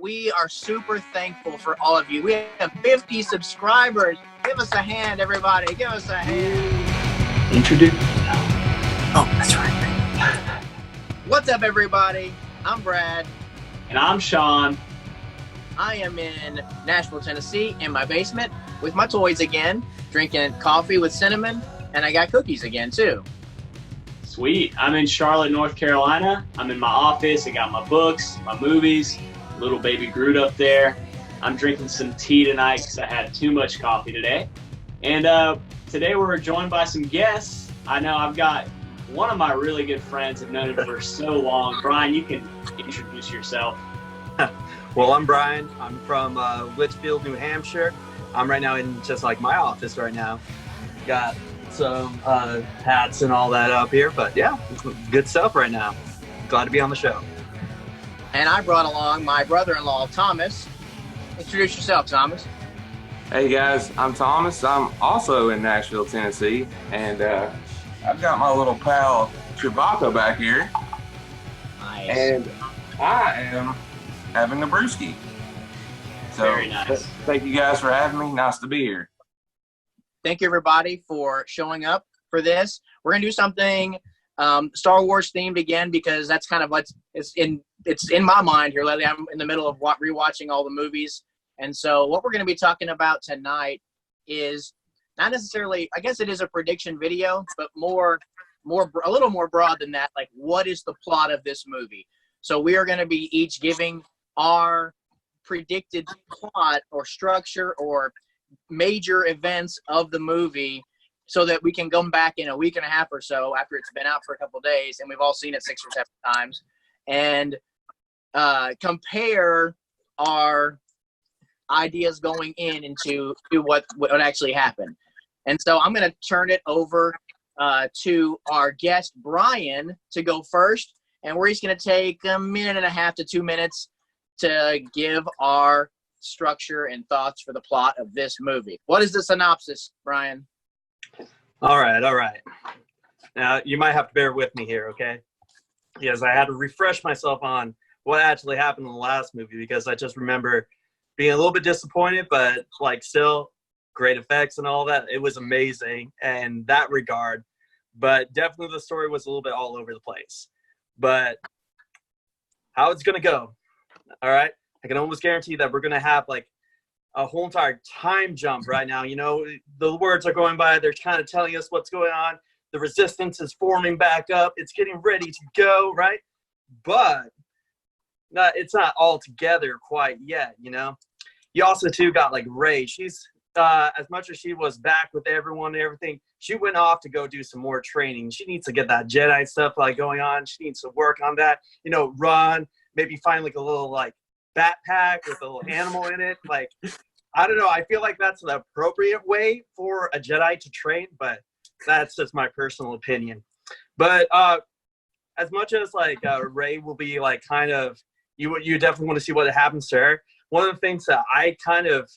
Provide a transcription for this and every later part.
We are super thankful for all of you. We have 50 subscribers. Give us a hand, everybody. Give us a hand. Introduce. Oh, that's right. What's up, everybody? I'm Brad. And I'm Sean. I am in Nashville, Tennessee, in my basement with my toys again, drinking coffee with cinnamon, and I got cookies again, too. Sweet. I'm in Charlotte, North Carolina. I'm in my office. I got my books, my movies, little baby Groot up there. I'm drinking some tea tonight because I had too much coffee today. And today we're joined by some guests. I know I've got one of my really good friends. I've known him for so long. Brian, you can introduce yourself. Well, I'm Brian. I'm from Litchfield, New Hampshire. I'm right now in just like my office right now. Got some hats and all that up here, but yeah, good stuff right now. Glad to be on the show. And I brought along my brother-in-law, Thomas. Introduce yourself, Thomas. Hey guys, I'm Thomas. I'm also in Nashville, Tennessee, and I've got my little pal Chewbacca back here. Nice. And I am having a brewski. So Very nice. Thank you guys for having me. Nice to be here. Thank you, everybody, for showing up for this. We're going to do something Star Wars themed again because that's kind of what's it's in my mind here lately. I'm in the middle of rewatching all the movies. And so what we're going to be talking about tonight is not necessarily, I guess it is a prediction video, but a little more broad than that. Like, what is the plot of this movie? So we are going to be each giving our predicted plot or structure or major events of the movie so that we can come back in a week and a half or so after it's been out for a couple of days and we've all seen it 6 or 7 times and compare our ideas going into what actually happened. And so I'm going to turn it over to our guest, Brian, to go first. And we're just going to take a minute and a half to 2 minutes to give our structure and thoughts for the plot of this movie. What is the synopsis, Brian? All right. Now, you might have to bear with me here, okay? Because I had to refresh myself on what actually happened in the last movie because I just remember being a little bit disappointed, but like still great effects and all that. It was amazing in that regard, but definitely the story was a little bit all over the place. But how it's going to go, all right? I can almost guarantee that we're going to have like a whole entire time jump right now. You know, the words are going by. They're kind of telling us what's going on. The resistance is forming back up. It's getting ready to go, right? But it's not all together quite yet, you know? You also, too, got like Rey. She's, as much as she was back with everyone and everything, she went off to go do some more training. She needs to get that Jedi stuff like going on. She needs to work on that, you know, run, maybe find like a little like backpack with a little animal in it. Like, I don't know. I feel like that's the appropriate way for a Jedi to train, but that's just my personal opinion. But as much as like Rey will be like kind of, you definitely want to see what happens to her. One of the things that I kind of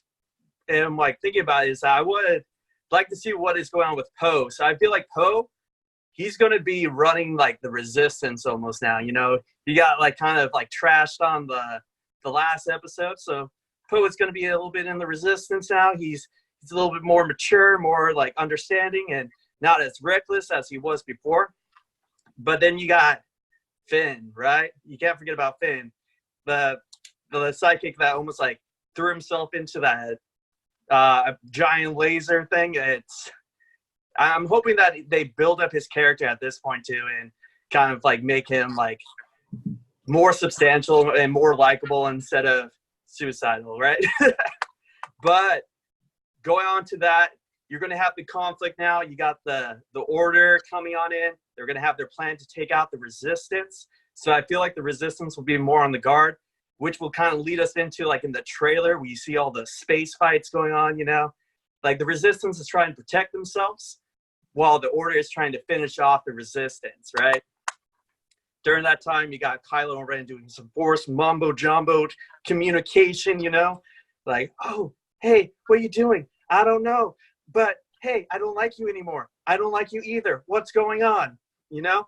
am like thinking about is I would like to see what is going on with Poe. So I feel like Poe, he's going to be running like the resistance almost now. You know, he got like kind of like trashed on the last episode. So Poe is going to be a little bit in the resistance now. He's a little bit more mature, more like understanding and not as reckless as he was before. But then you got Finn, right? You can't forget about Finn. The psychic that almost like threw himself into that giant laser thing. I'm hoping that they build up his character at this point too and kind of like make him like more substantial and more likable instead of suicidal, right? But going on to that, you're going to have the conflict now. You got the Order coming on in. They're going to have their plan to take out the Resistance. So I feel like the Resistance will be more on the guard, which will kind of lead us into like in the trailer where you see all the space fights going on, you know? Like the Resistance is trying to protect themselves while the Order is trying to finish off the Resistance, right? During that time, you got Kylo Ren doing some Force mumbo-jumbo communication, you know? Like, oh, hey, what are you doing? I don't know. But, hey, I don't like you anymore. I don't like you either. What's going on? You know?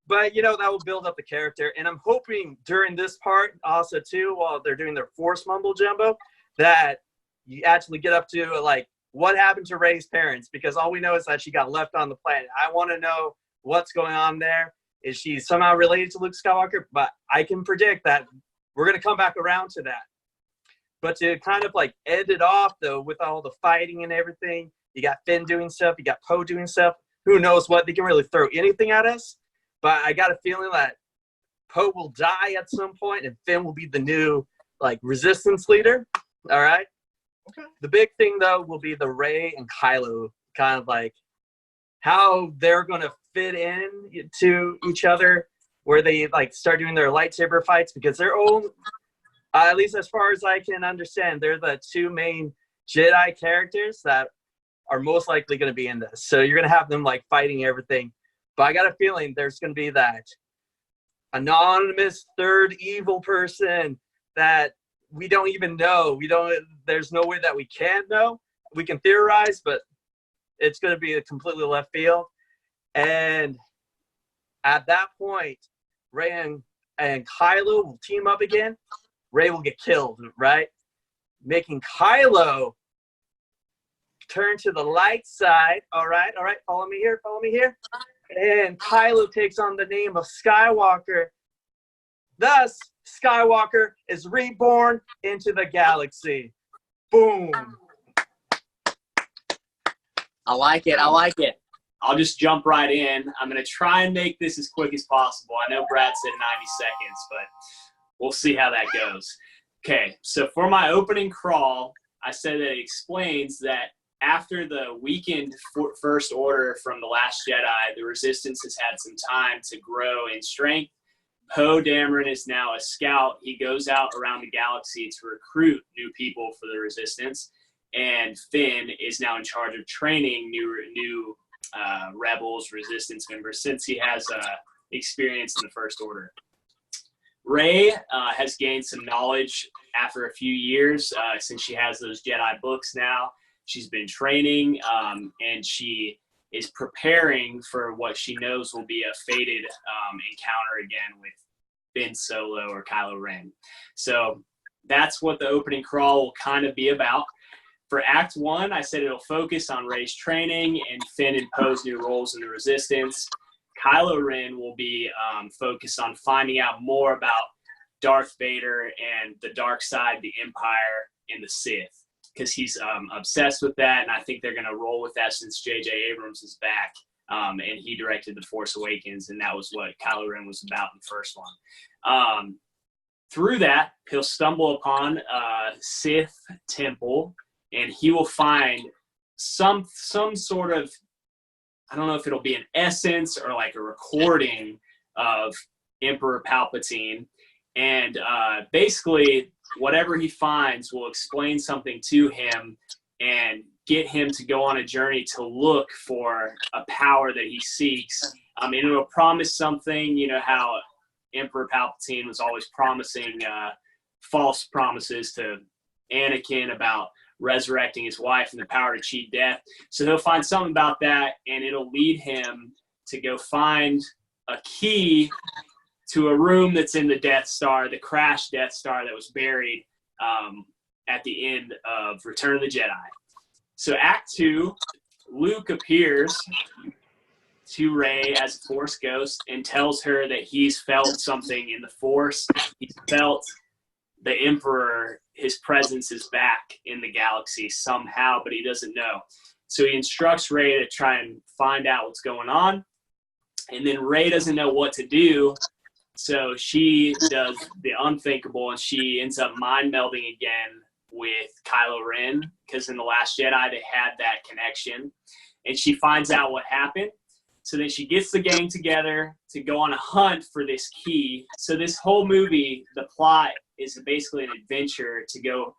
But, you know, that will build up the character. And I'm hoping during this part also, too, while they're doing their Force mumbo jumbo, that you actually get up to, like, what happened to Rey's parents? Because all we know is that she got left on the planet. I want to know what's going on there. Is she somehow related to Luke Skywalker? But I can predict that we're going to come back around to that. But to kind of, like, end it off, though, with all the fighting and everything, you got Finn doing stuff, you got Poe doing stuff. Who knows what? They can really throw anything at us. But I got a feeling that Poe will die at some point, and Finn will be the new, like, resistance leader. All right? Okay. The big thing, though, will be the Rey and Kylo, kind of like how they're going to fit in to each other, where they, like, start doing their lightsaber fights, because they're all, at least as far as I can understand, they're the two main Jedi characters that are most likely going to be in this. So you're going to have them, like, fighting everything. But I got a feeling there's going to be that anonymous third evil person that we don't even know. There's no way that we can know. We can theorize, but it's going to be a completely left field. And at that point, Rey and Kylo will team up again. Rey will get killed, right? Making Kylo turn to the light side. All right. Follow me here. And Kylo takes on the name of Skywalker. Thus, Skywalker is reborn into the galaxy. Boom. I like it. I'll just jump right in. I'm going to try and make this as quick as possible. I know Brad said 90 seconds, but we'll see how that goes. Okay, so for my opening crawl, I said that it explains that after the weakened First Order from The Last Jedi, the Resistance has had some time to grow in strength. Poe Dameron is now a scout. He goes out around the galaxy to recruit new people for the Resistance. And Finn is now in charge of training new rebels, Resistance members, since he has experience in the First Order. Rey has gained some knowledge after a few years since she has those Jedi books now. She's been training, and she is preparing for what she knows will be a fated encounter again with Ben Solo or Kylo Ren. So that's what the opening crawl will kind of be about. For Act 1, I said it'll focus on Rey's training and Finn and Poe's new roles in the Resistance. Kylo Ren will be focused on finding out more about Darth Vader and the dark side, the Empire, and the Sith, because he's obsessed with that, and I think they're going to roll with that since J.J. Abrams is back, and he directed The Force Awakens, and that was what Kylo Ren was about in the first one. Through that, he'll stumble upon a Sith temple, and he will find some sort of, I don't know if it'll be an essence or like a recording of Emperor Palpatine. And basically, whatever he finds will explain something to him and get him to go on a journey to look for a power that he seeks. And it'll promise something, you know, how Emperor Palpatine was always promising false promises to Anakin about resurrecting his wife and the power to cheat death. So he'll find something about that, and it'll lead him to go find a key to a room that's in the Death Star, the crashed Death Star that was buried at the end of Return of the Jedi. So Act 2, Luke appears to Rey as a Force ghost and tells her that he's felt something in the Force. He's felt the Emperor, his presence is back in the galaxy somehow, but he doesn't know. So he instructs Rey to try and find out what's going on. And then Rey doesn't know what to do, so she does the unthinkable, and she ends up mind melding again with Kylo Ren, because in The Last Jedi they had that connection. And she finds out what happened. So then she gets the gang together to go on a hunt for this key. So this whole movie, the plot is basically an adventure to go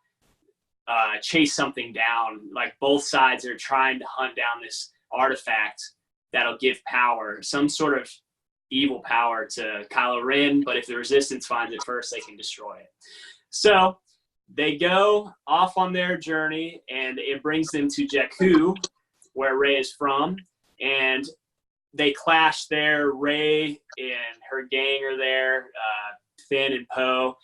chase something down. Like both sides are trying to hunt down this artifact that'll give power, some sort of evil power to Kylo Ren, but if the Resistance finds it first, they can destroy it. So they go off on their journey, and it brings them to Jakku, where Rey is from, and they clash there. Rey and her gang are there, Finn and Poe.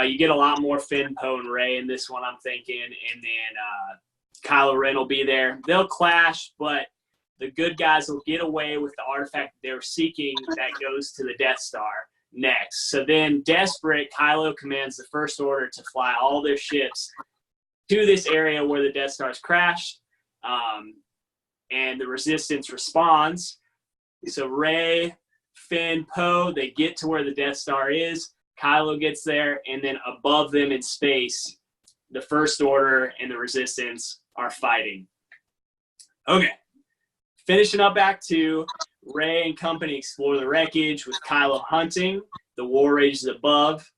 You get a lot more Finn, Poe, and Rey in this one, I'm thinking. And then Kylo Ren will be there. They'll clash, but the good guys will get away with the artifact they were seeking that goes to the Death Star next. So then, desperate, Kylo commands the First Order to fly all their ships to this area where the Death Star's crashed. And the Resistance responds. So Rey, Finn, Poe, they get to where the Death Star is. Kylo gets there, and then above them in space, the First Order and the Resistance are fighting. Okay. Finishing up Act 2, Rey and company explore the wreckage with Kylo hunting. The war rages above.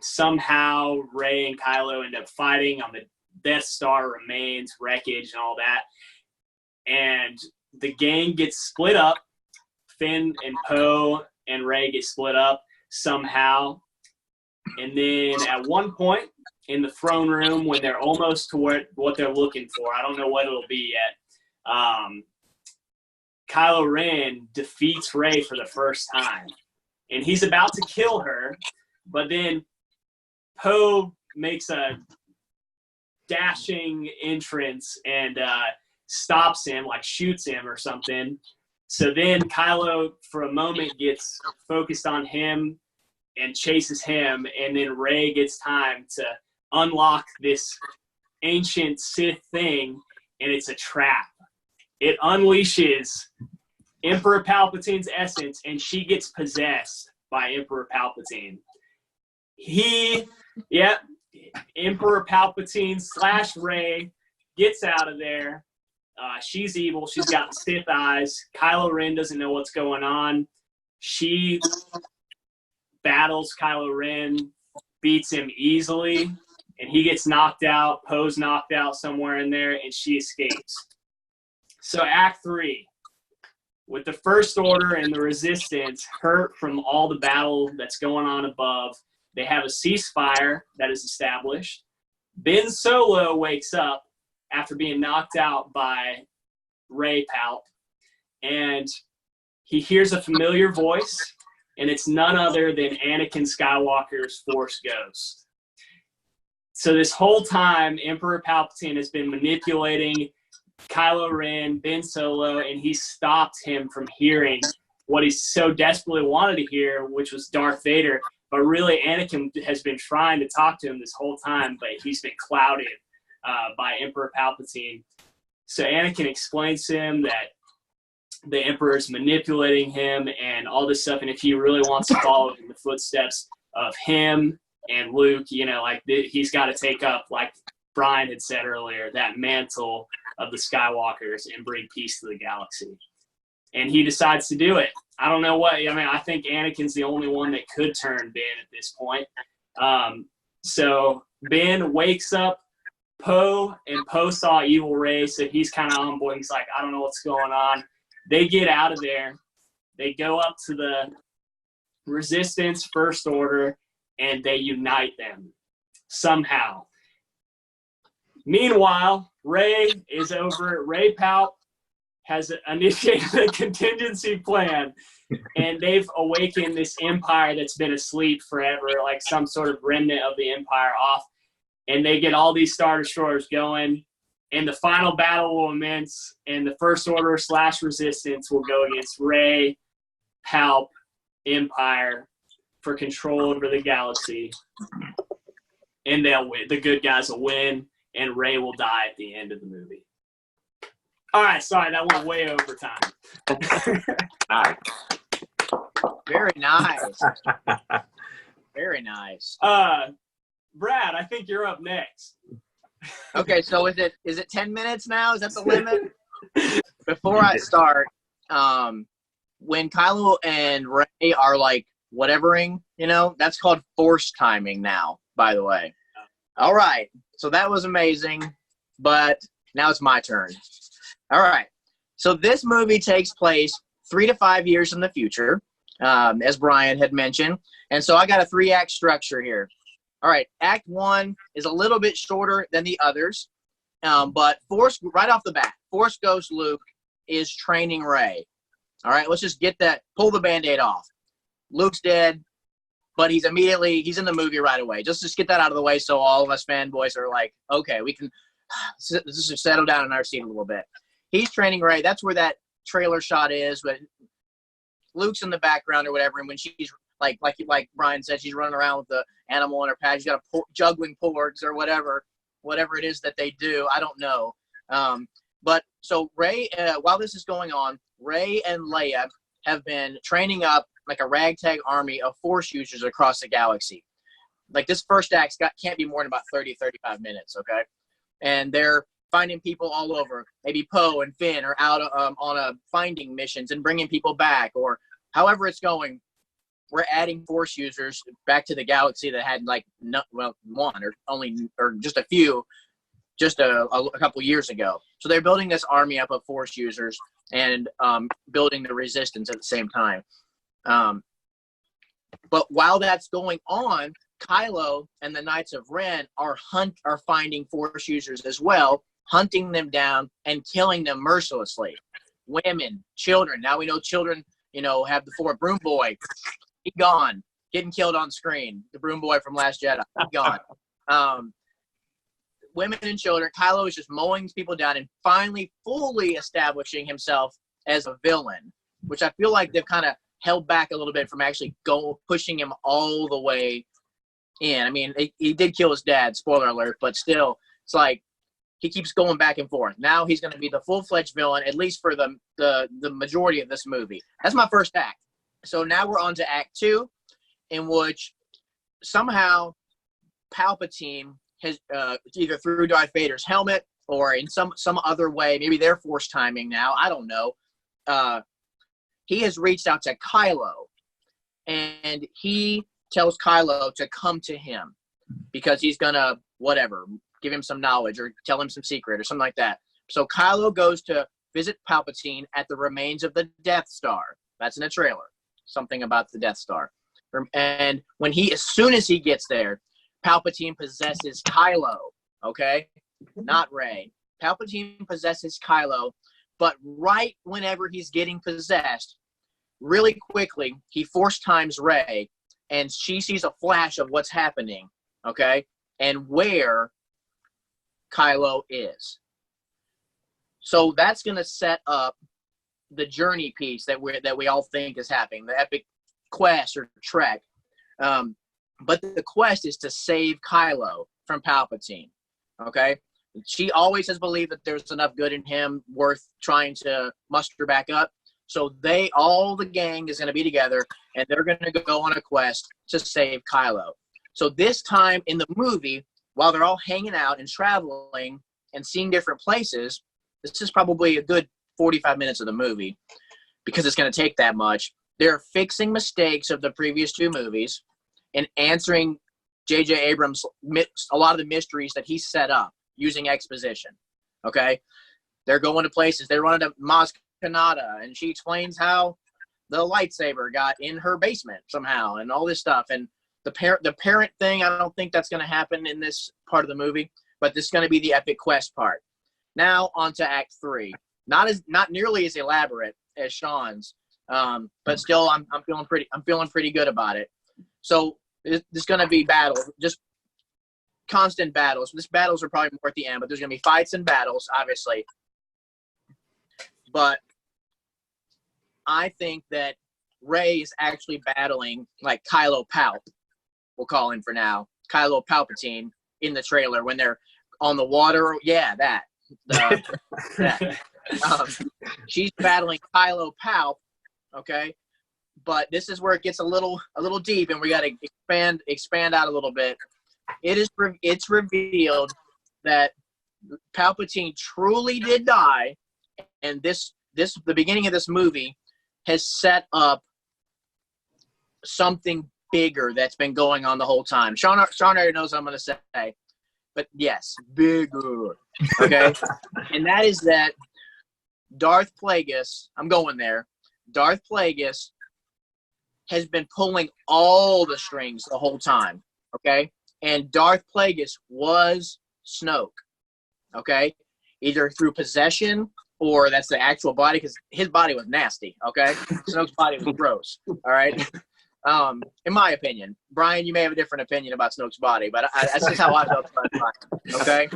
Somehow, Rey and Kylo end up fighting on the Death Star remains, wreckage, and all that. And the gang gets split up. Finn and Poe and Rey get split up somehow. And then at one point in the throne room, when they're almost to what they're looking for, I don't know what it'll be yet, Kylo Ren defeats Rey for the first time. And he's about to kill her, but then Poe makes a dashing entrance and stops him, like shoots him or something. So then Kylo, for a moment, gets focused on him and chases him, and then Rey gets time to unlock this ancient Sith thing, and it's a trap. It unleashes Emperor Palpatine's essence, and she gets possessed by Emperor Palpatine. Emperor Palpatine / Rey gets out of there. She's evil. She's got Sith eyes. Kylo Ren doesn't know what's going on. She battles Kylo Ren, beats him easily, and he gets knocked out. Poe's knocked out somewhere in there, and she escapes. So Act 3, with the First Order and the Resistance hurt from all the battle that's going on above, they have a ceasefire that is established. Ben Solo wakes up after being knocked out by Rey Palp, and he hears a familiar voice, and it's none other than Anakin Skywalker's Force Ghost. So this whole time, Emperor Palpatine has been manipulating Kylo Ren, Ben Solo, and he stopped him from hearing what he so desperately wanted to hear, which was Darth Vader. But really, Anakin has been trying to talk to him this whole time, but he's been clouded by Emperor Palpatine. So Anakin explains to him that the Emperor is manipulating him and all this stuff, and if he really wants to follow in the footsteps of him and Luke, he's got to take up, like Brian had said earlier, that mantle of the Skywalkers and bring peace to the galaxy. And he decides to do it. I don't know what, I think Anakin's the only one that could turn Ben at this point. So Ben wakes up Poe, and Poe saw evil Rey, so he's kind of on board. He's like, I don't know what's going on. They get out of there. They go up to the Resistance First Order, and they unite them somehow. Meanwhile, Rey is over. Rey Palp has initiated a contingency plan, and they've awakened this empire that's been asleep forever, like some sort of remnant of the empire off. And they get all these Star Destroyers going, and the final battle will commence, and the First Order / Resistance will go against Rey, Palp, Empire for control over the galaxy. And they'll win. The good guys will win, and Rey will die at the end of the movie. All right, sorry, that went way over time. Nice. Very nice. Very nice. Brad, I think you're up next. Okay, so is it 10 minutes now? Is that the limit? Before I start, when Kylo and Rey are like whatevering, that's called force timing now, by the way. All right, so that was amazing, but now it's my turn. All right, so this movie takes place 3 to 5 years in the future, as Brian had mentioned, and so I got a 3-act structure here. All right, Act 1 is a little bit shorter than the others, but right off the bat, Force Ghost Luke is training Rey. All right, let's just pull the Band-Aid off. Luke's dead, but he's in the movie right away. Just get that out of the way so all of us fanboys are like, okay, we can just settle down in our seat a little bit. He's training Rey. That's where that trailer shot is, but Luke's in the background or whatever, and when she's like Brian said, she's running around with the animal in her pad. She's got juggling porgs or whatever it is that they do. I don't know. But so Rey, while this is going on, Rey and Leia have been training up like a ragtag army of Force users across the galaxy. Like this first act can't be more than about 30, 35 minutes, okay? And they're finding people all over. Maybe Poe and Finn are out on a finding missions and bringing people back, or however it's going. We're adding Force users back to the galaxy that had one or just a few, just a couple years ago. So they're building this army up of Force users and building the Resistance at the same time. But while that's going on, Kylo and the Knights of Ren are finding Force users as well, hunting them down and killing them mercilessly. Women, children. Now we know children, have the Force. Broom Boy, he gone, getting killed on screen. The Broom Boy from Last Jedi, he gone. Women and children. Kylo is just mowing people down and finally fully establishing himself as a villain, which I feel like they've kind of held back a little bit from actually pushing him all the way in. I mean, he did kill his dad, spoiler alert, but still, it's like he keeps going back and forth. Now he's going to be the full-fledged villain, at least for the majority of this movie. That's my first act. So now we're on to Act 2, in which somehow Palpatine has either through Darth Vader's helmet or in some other way, maybe they're force timing now, I don't know. He has reached out to Kylo, and he tells Kylo to come to him because he's going to, give him some knowledge or tell him some secret or something like that. So Kylo goes to visit Palpatine at the remains of the Death Star. That's in the trailer. Something about the Death Star. And as soon as he gets there, Palpatine possesses Kylo, okay? Not Rey. Palpatine possesses Kylo, but right whenever he's getting possessed, really quickly, he force times Rey, and she sees a flash of what's happening, okay? And where Kylo is. So that's going to set up the journey piece that we all think is happening, the epic quest or trek. But the quest is to save Kylo from Palpatine, okay? She always has believed that there's enough good in him worth trying to muster back up. So all the gang is going to be together, and they're going to go on a quest to save Kylo. So this time in the movie, while they're all hanging out and traveling and seeing different places, this is probably a good 45 minutes of the movie because it's going to take that much. They're fixing mistakes of the previous two movies and answering J.J. Abrams a lot of the mysteries that he set up using exposition, okay? They're going to places. They run into Maz Kanata, and she explains how the lightsaber got in her basement somehow and all this stuff. And the parent thing, I don't think that's going to happen in this part of the movie, but this is going to be the epic quest part. Now on to Act 3. Not nearly as elaborate as Sean's, but still I'm feeling pretty good about it. So there's going to be battles, just constant battles. These battles are probably more at the end, but there's going to be fights and battles, obviously. But I think that Rey is actually battling like Kylo Palp, we'll call him for now, Kylo Palpatine in the trailer when they're on the water. Yeah, that. She's battling Kylo Palp, okay? But this is where it gets a little deep, and we got to expand out a little bit. It's revealed that Palpatine truly did die, and the beginning of this movie has set up something bigger that's been going on the whole time. Sean already knows what I'm going to say, but yes, bigger. Okay, and that is that Darth Plagueis. I'm going there. Darth Plagueis has been pulling all the strings the whole time, okay? And Darth Plagueis was Snoke, okay? Either through possession or that's the actual body, because his body was nasty. Okay, Snoke's body was gross. All right. In my opinion, Brian, you may have a different opinion about Snoke's body, but that's just how I felt about Brian. Okay.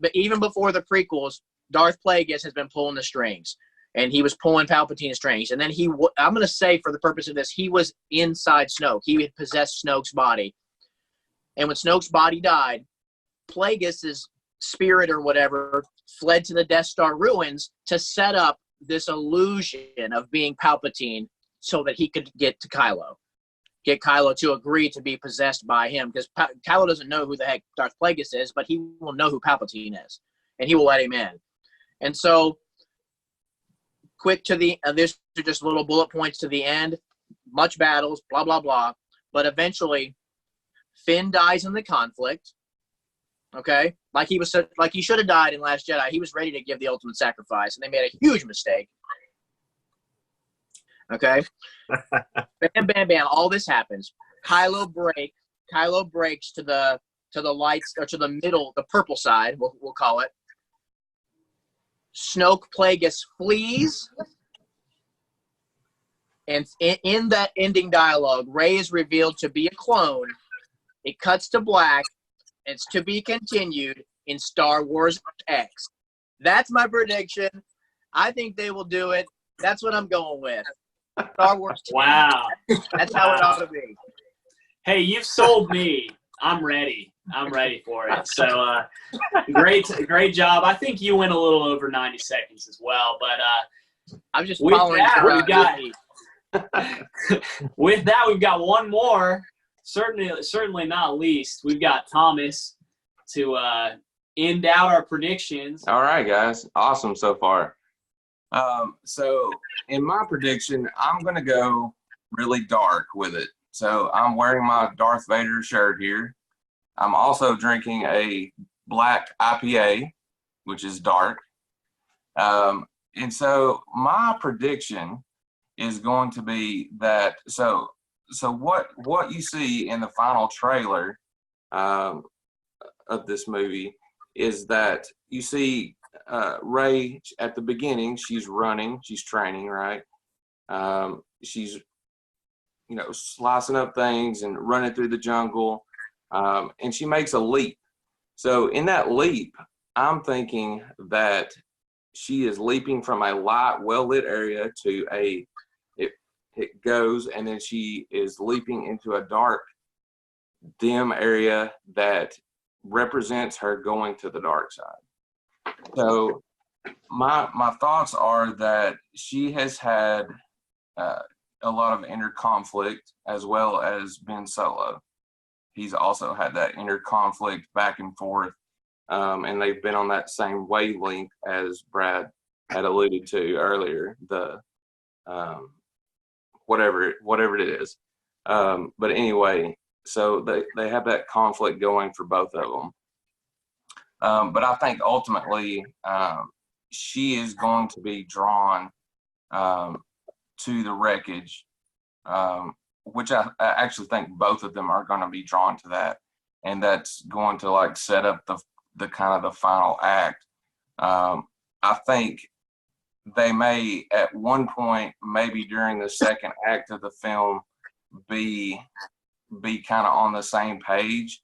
But even before the prequels, Darth Plagueis has been pulling the strings, and he was pulling Palpatine's strings. And then I'm going to say, for the purpose of this, he was inside Snoke. He had possessed Snoke's body. And when Snoke's body died, Plagueis' spirit or whatever fled to the Death Star ruins to set up this illusion of being Palpatine so that he could get Kylo to agree to be possessed by him, because Kylo doesn't know who the heck Darth Plagueis is, but he will know who Palpatine is, and he will let him in. And so, quick to these are just little bullet points to the end. Much battles, blah blah blah, but eventually, Finn dies in the conflict. Okay, like he should have died in Last Jedi. He was ready to give the ultimate sacrifice, and they made a huge mistake. Okay, bam, bam, bam. All this happens. Kylo breaks to the lights, or to the middle, the purple side. We'll call it. Snoke Plagueis flees, and in that ending dialogue, Rey is revealed to be a clone. It cuts to black. It's to be continued in Star Wars X. That's my prediction. I think they will do it. That's what I'm going with. Star Wars. Wow. That's how it ought to be. Hey, you've sold me. I'm ready. I'm ready for it. So great job. I think you went a little over 90 seconds as well. But I'm just with following. With that, we've got one more. Certainly not least. We've got Thomas to end out our predictions. All right, guys. Awesome so far. So in my prediction, I'm going to go really dark with it. So I'm wearing my Darth Vader shirt here. I'm also drinking a black IPA, which is dark. And so my prediction is going to be that, so what you see in the final trailer of this movie is that you see Rey at the beginning. She's running, she's training, right? She's slicing up things and running through the jungle, and she makes a leap. So in that leap, I'm thinking that she is leaping from a light, well-lit area to it goes, and then she is leaping into a dark, dim area that represents her going to the dark side. So my thoughts are that she has had a lot of inner conflict, as well as Ben Solo. He's also had that inner conflict back and forth, and they've been on that same wavelength as Brad had alluded to earlier. The whatever it is. But anyway, so they have that conflict going for both of them. But I think ultimately she is going to be drawn to the wreckage, which I actually think both of them are going to be drawn to that. And that's going to set up the kind of the final act. I think they may at one point, maybe during the second act of the film, be kind of on the same page.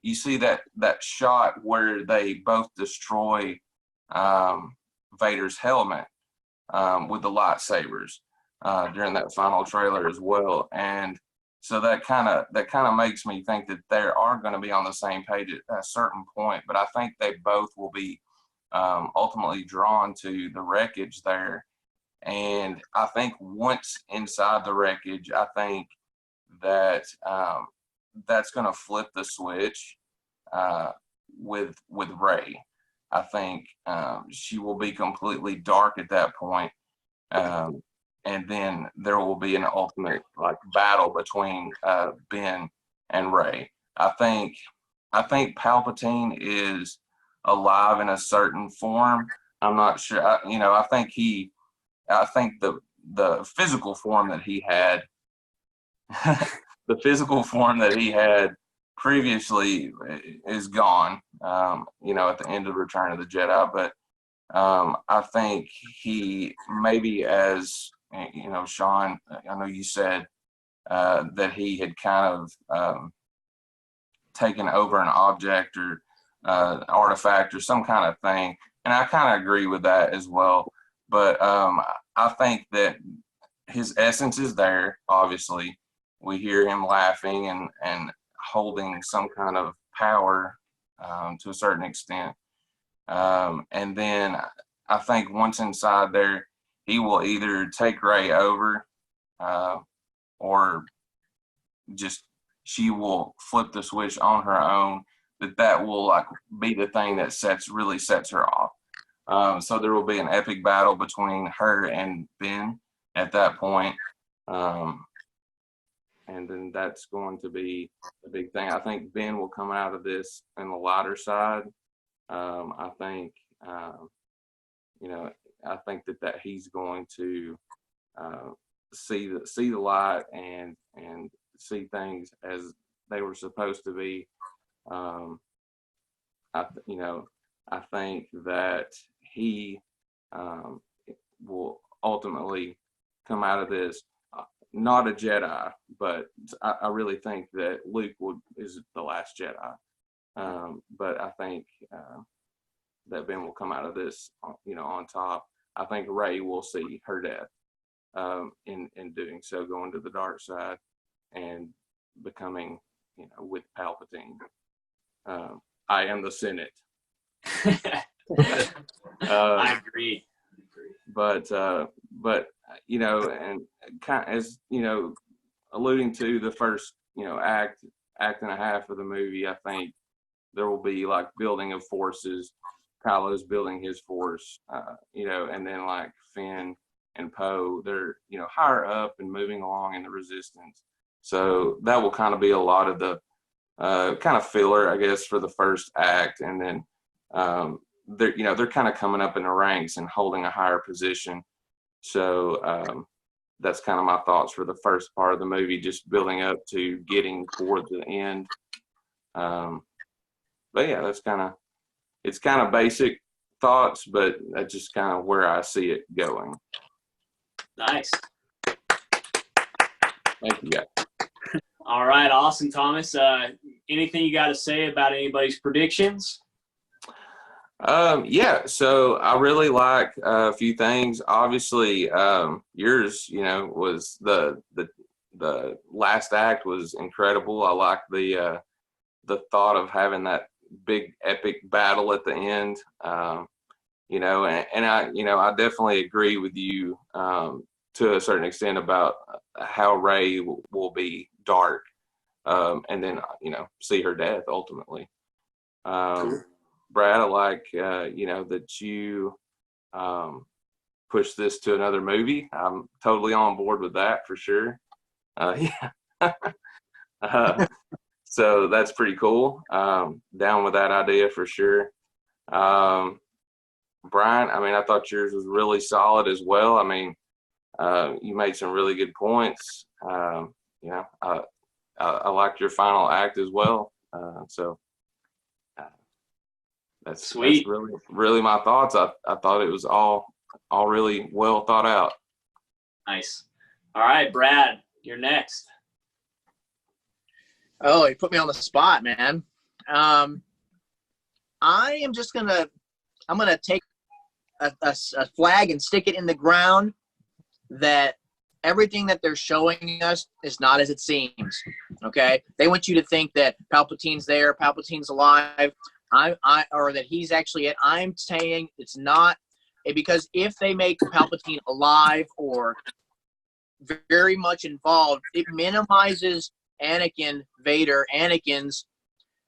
You see that shot where they both destroy Vader's helmet with the lightsabers during that final trailer as well. And so that kind of makes me think that they are going to be on the same page at a certain point. But I think they both will be ultimately drawn to the wreckage there. And I think once inside the wreckage, I think that that's going to flip the switch with Rey. I think she will be completely dark at that point. And then there will be an ultimate battle between Ben and Rey. I think Palpatine is alive in a certain form. I'm not sure. I think the physical form that he had, the physical form that he had previously is gone. At the end of Return of the Jedi, but I think he maybe, as Sean, I know you said that he had kind of taken over an object or artifact or some kind of thing, and I kind of agree with that as well. But I think that his essence is there. Obviously, we hear him laughing and holding some kind of power to a certain extent. And then I think once inside there, he will either take Rey over or just she will flip the switch on her own. That will like be the thing that really sets her off. So there will be an epic battle between her and Ben at that point. And then that's going to be a big thing. I think Ben will come out of this in the lighter side. I think, I think that he's going to see the light and see things as they were supposed to be. I think that he will ultimately come out of this not a Jedi, but I really think that Luke is the last Jedi. But I think that Ben will come out of this, on top. I think Rey will see her death in doing so, going to the dark side and becoming, with Palpatine. I am the Senate. I agree. But and kind of, as alluding to the first act and a half of the movie, I think there will be like building of forces. Kylo's building his force, and then like Finn and Poe, they're higher up and moving along in the Resistance. So that will kind of be a lot of the kind of filler, I guess, for the first act, and then they're kind of coming up in the ranks and holding a higher position. So that's kind of my thoughts for the first part of the movie, just building up to getting toward the end. But yeah, it's kind of basic thoughts, but that's just kind of where I see it going. Nice. Thank you, guys. All right, awesome, Thomas. Anything you got to say about anybody's predictions? Yeah, so I really like a few things. Obviously, yours, was the last act was incredible. I like the thought of having that big epic battle at the end. And I definitely agree with you to a certain extent about how Rey will be dark, and then see her death ultimately. Brad, I like that you push this to another movie. I'm totally on board with that for sure. Yeah. So that's pretty cool. Down with that idea for sure. Brian, I thought yours was really solid as well. You made some really good points. I liked your final act as well. That's sweet. That's really, really my thoughts. I thought it was all really well thought out. Nice. All right, Brad, you're next. Oh, you put me on the spot, man. I'm gonna take a flag and stick it in the ground that everything that they're showing us is not as it seems. Okay, they want you to think that Palpatine's there, Palpatine's alive. Or that he's actually it. I'm saying it's not, because if they make Palpatine alive or very much involved, it minimizes Anakin's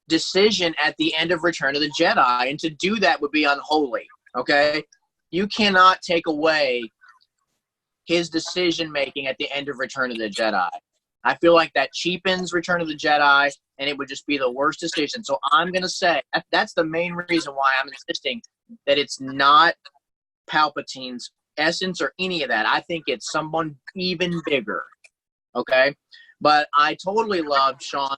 decision at the end of Return of the Jedi, and to do that would be unholy. Okay, you cannot take away his decision making at the end of Return of the Jedi. I feel like that cheapens Return of the Jedi, and it would just be the worst decision. So I'm going to say that's the main reason why I'm insisting that it's not Palpatine's essence or any of that. I think it's someone even bigger. Okay? But I totally love Sean.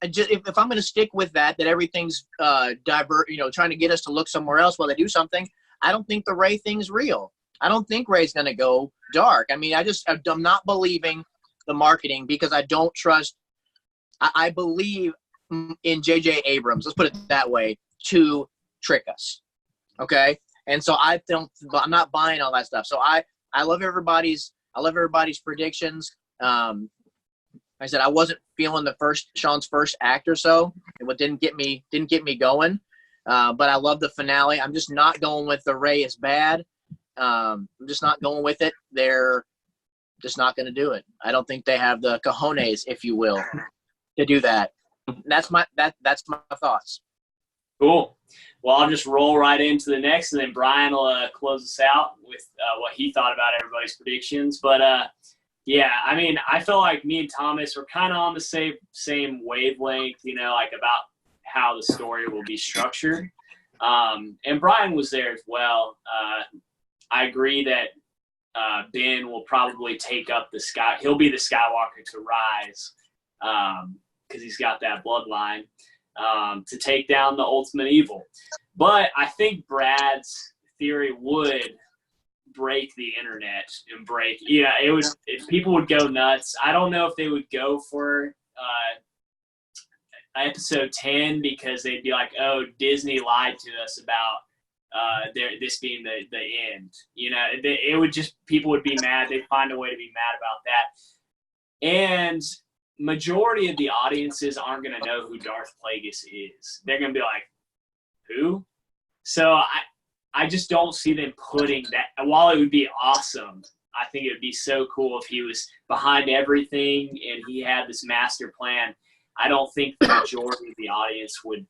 if I'm going to stick with that everything's trying to get us to look somewhere else while they do something, I don't think the Rey thing's real. I don't think Rey's going to go dark. I mean, I'm not believing the marketing because I don't trust. I believe in J.J. Abrams, let's put it that way, to trick us. Okay? And so I'm not buying all that stuff. So I love everybody's predictions. Like I said, I wasn't feeling Sean's first act or so. It didn't get me going. But I love the finale. I'm just not going with the Rey is bad. I'm just not going with it. They're just not going to do it. I don't think they have the cojones, if you will, to do that. That's my thoughts. Cool. Well, I'll just roll right into the next, and then Brian will close us out with what he thought about everybody's predictions. But yeah, I mean, I feel like me and Thomas were kind of on the same wavelength, like about how the story will be structured. And Brian was there as well. I agree that Ben will probably take up he'll be the Skywalker to rise because he's got that bloodline to take down the ultimate evil. But I think Brad's theory would break the internet and people would go nuts. I don't know if they would go for episode 10 because they'd be like, oh, Disney lied to us about this being the end. It would just, people would be mad. They'd find a way to be mad about that. And majority of the audiences aren't going to know who Darth Plagueis is. They're going to be like, who? So I just don't see them putting that. While it would be awesome, I think it would be so cool if he was behind everything and he had this master plan. I don't think the majority of the audience would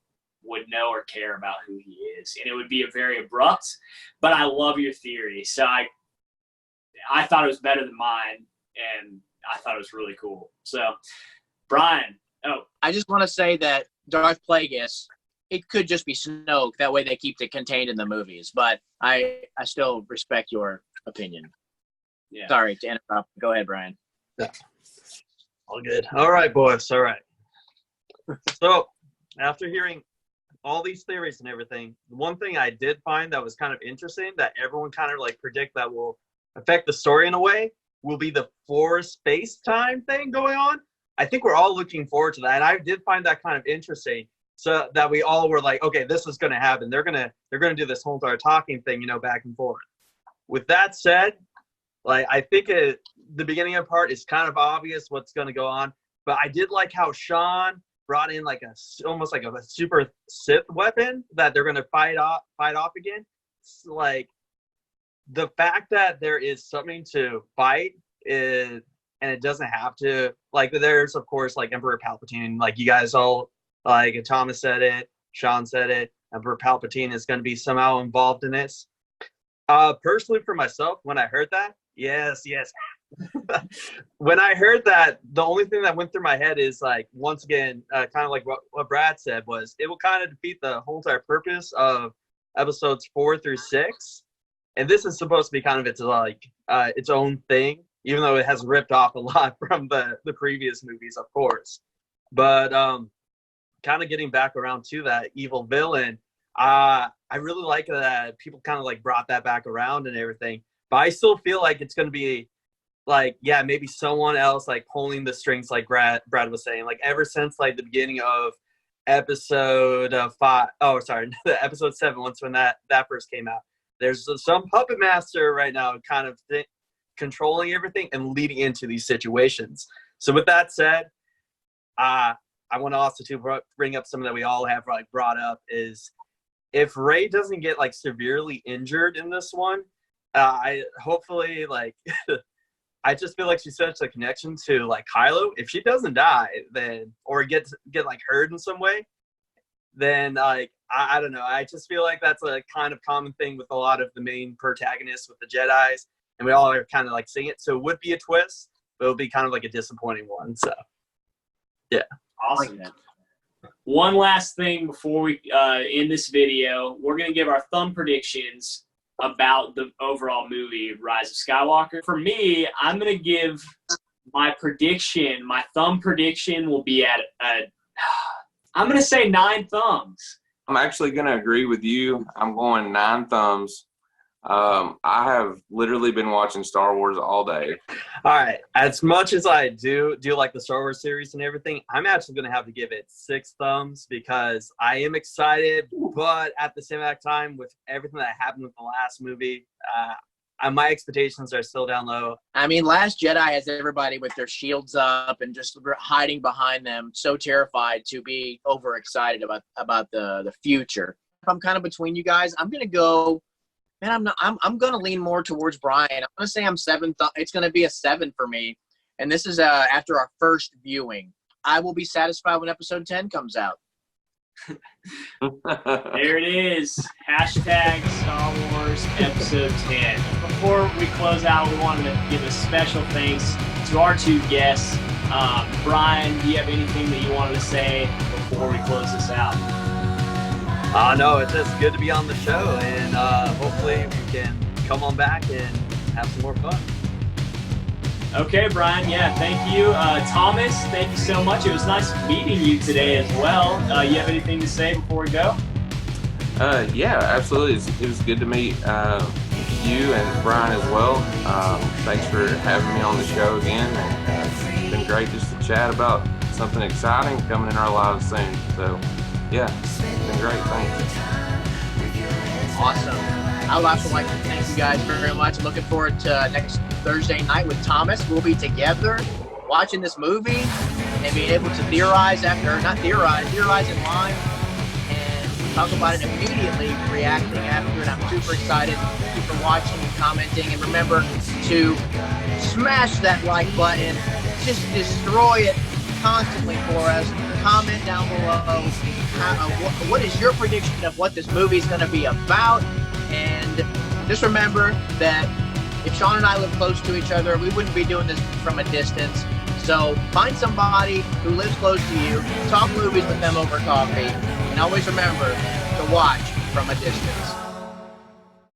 know or care about who he is. And it would be a very abrupt, but I love your theory. So I thought it was better than mine, and I thought it was really cool. So, Brian. I just want to say that Darth Plagueis, it could just be Snoke. That way they keep it contained in the movies. But I still respect your opinion. Yeah. Sorry to interrupt. Go ahead, Brian. Yeah. All good. All right, boys. All right. So, after hearing all these theories and everything, one thing I did find that was kind of interesting that everyone kind of like predict that will affect the story in a way will be the Force space-time thing going on. I think we're all looking forward to that. And I did find that kind of interesting. So that we all were like, okay, this is going to happen. They're gonna do this whole entire talking thing, back and forth. With that said, like I think the beginning of the part is kind of obvious what's going to go on. But I did like how Sean brought in like almost like a super Sith weapon that they're going to fight off again. It's like the fact that there is something to fight and it doesn't have to, like, there's of course like Emperor Palpatine, like you guys all, like Thomas said it, Sean said it, Emperor Palpatine is going to be somehow involved in this. Personally for myself, when I heard that, yes. When I heard that, the only thing that went through my head is like, once again, kind of like what Brad said was, it will kind of defeat the whole entire purpose of episodes 4 through 6. And this is supposed to be kind of its own thing, even though it has ripped off a lot from the previous movies, of course. But kind of getting back around to that evil villain, I really like that people kind of like brought that back around and everything. But I still feel like it's going to be like, yeah, maybe someone else like pulling the strings, like Brad was saying, like ever since like the beginning of episode 5. Oh, sorry, episode 7. Once when that first came out, there's some puppet master right now, kind of controlling everything and leading into these situations. So with that said, I want to also bring up something that we all have like brought up is if Rey doesn't get like severely injured in this one, I hopefully like. I just feel like she's such a connection to like Kylo. If she doesn't die, then or get like hurt in some way, then like I don't know. I just feel like that's a kind of common thing with a lot of the main protagonists with the Jedis, and we all are kind of like seeing it. So it would be a twist, but it would be kind of like a disappointing one. So yeah, awesome. One last thing before we end this video, we're gonna give our thumb predictions about the overall movie Rise of Skywalker. For me, I'm going to give my prediction, my thumb prediction will be at I'm going to say 9 thumbs. I'm actually going to agree with you. I'm going 9 thumbs. I have literally been watching Star Wars all day. All right. As much as I do like the Star Wars series and everything, I'm actually going to have to give it 6 thumbs because I am excited, but at the same exact time, with everything that happened with the last movie, my expectations are still down low. I mean, Last Jedi has everybody with their shields up and just hiding behind them, so terrified to be overexcited about the future. If I'm kind of between you guys, I'm gonna go. Man, I'm gonna lean more towards Brian. I'm gonna say I'm 7. It's gonna be a 7 for me, and this is after our first viewing. I will be satisfied when episode 10 comes out. There it is. Hashtag Star Wars Episode 10. Before we close out, we wanted to give a special thanks to our 2 guests. Brian, do you have anything that you wanted to say before we close this out? No, it's just good to be on the show, and hopefully we can come on back and have some more fun. Okay, Brian. Yeah, thank you. Thomas, thank you so much. It was nice meeting you today as well. You have anything to say before we go? Yeah, absolutely. It was good to meet you and Brian as well. Thanks for having me on the show again. It's been great just to chat about something exciting coming in our lives soon. So, yeah, it's been great. Thanks. Awesome. I would also like to thank you guys very much. Looking forward to next Thursday night with Thomas. We'll be together watching this movie and being able to theorize in line and talk about it immediately, reacting after it. I'm super excited. Thank you for watching and commenting. And remember to smash that like button. Just destroy it constantly for us. Comment down below. What is your prediction of what this movie is going to be about? And just remember that if Sean and I live close to each other, we wouldn't be doing this from a distance. So find somebody who lives close to you, talk movies with them over coffee, and always remember to watch from a distance.